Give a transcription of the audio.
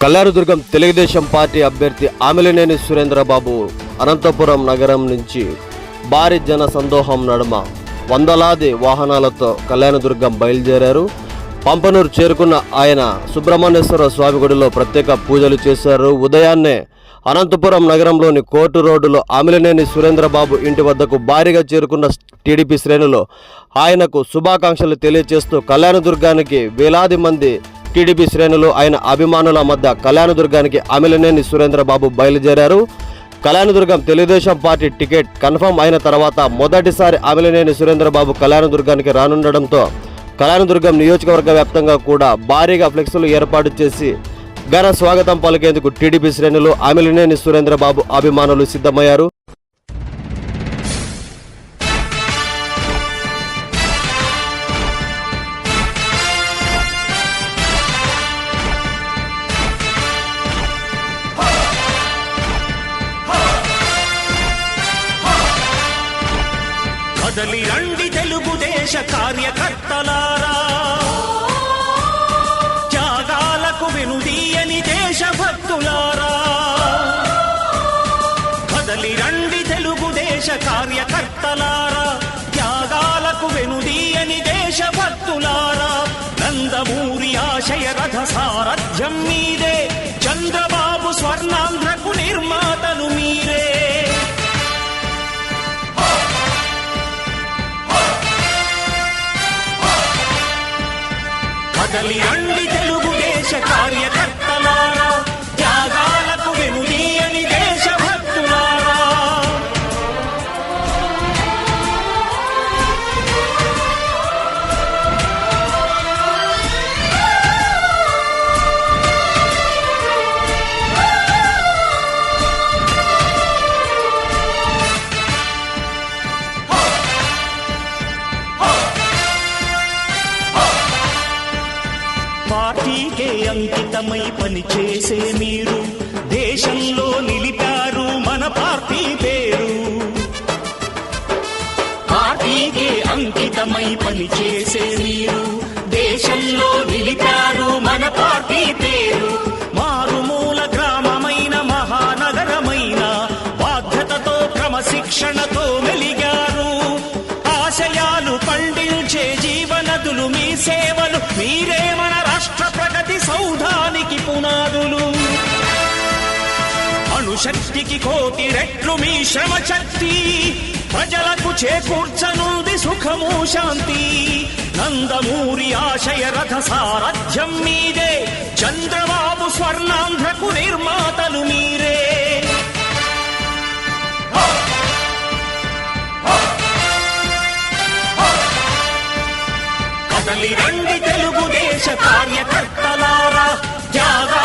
Kalyandurg Telugu Desam party అభ్యర్థి ఆమిలినేని సురేంద్రబాబు అనంతపురం నగరం నుంచి భారీ జన సందోహం నడుమ వందలాది వాహనాలతో కళ్యాణదుర్గం బయలుదేరారు. పంపనూరు చేరుకున్న ఆయన సుబ్రహ్మణ్యేశ్వర స్వామి గుడిలో ప్రత్యేక పూజలు చేశారు. ఉదయాన్నే అనంతపురం నగరంలోని కోర్టు రోడ్డులో ఆమిలినేని సురేంద్రబాబు ఇంటి వద్దకు భారీగా చేరుకున్న టీడీపీ శ్రేణులు ఆయనకు శుభాకాంక్షలు తెలియజేస్తూ కళ్యాణదుర్గానికి వేలాది మంది టీడీపీ శ్రేణులు ఆయన అభిమానుల మధ్య కళ్యాణదుర్గానికి ఆమిలినేని సురేంద్రబాబు బయలుదేరారు. Kalyanadurgam Telugu Desam party ticket confirm అయిన తర్వాత మొదటిసారి ఆమిలినేని సురేంద్రబాబు కళ్యాణదుర్గానికి రానుండడంతో కళ్యాణదుర్గం నియోజకవర్గ వ్యాప్తంగా కూడా భారీగా ఫ్లెక్సులు ఏర్పాటు చేసి ఘన స్వాగతం పలికేందుకు టీడీపీ శ్రేణులు ఆమిలినేని సురేంద్రబాబు అభిమానులు సిద్ధమయ్యారు. కదలి రండి తెలుగుదేశ కార్యకర్తలారా, త్యాగాలకు వెనుదీయని దేశభక్తులారా. కదలి రండి తెలుగుదేశ కార్యకర్తలారా, త్యాగాలకు వెనుదీయని దేశభక్తులారా. నందమూరి ఆశయ రథ సారథ్యం మీదే, చంద్రబాబు స్వర్ణాంధ్రకు నిర్మాతలు మీరే. కదలి రండి తెలుగుదేశ కార్యకర్తలారా, త్యాగాలకు వెనుదీయని దేశభక్తులారా. పార్టీకే అంకితమై పనిచేసే మీరు దేశంలో నిలిపారు మన పార్టీ పేరు. పార్టీకే అంకితమై పనిచేసే మీరు దేశంలో నిలిపారు మన పార్టీ పేరు. మారుమూల గ్రామమైన మహానగరమైన బాధ్యతతో క్రమశిక్షణతో మెలిగారు. ఆశయాలు పండించే జీవనదులు మీ సేవలు, మీరే మన రాష్ట్ర ప్రగతి సౌధానికి పునాదులు. అణుశక్తికి కోటి రెట్లు మీ శ్రమ శక్తి, ప్రజలకు చేకూర్చనుంది సుఖము శాంతి. నందమూరి ఆశయ రథ సారథ్యం మీదే, చంద్రబాబు స్వర్ణాంధ్రకు నిర్మాతలు మీరే. కదలి రండి తెలుగుదేశ కార్యకర్తలారా, త్యాగా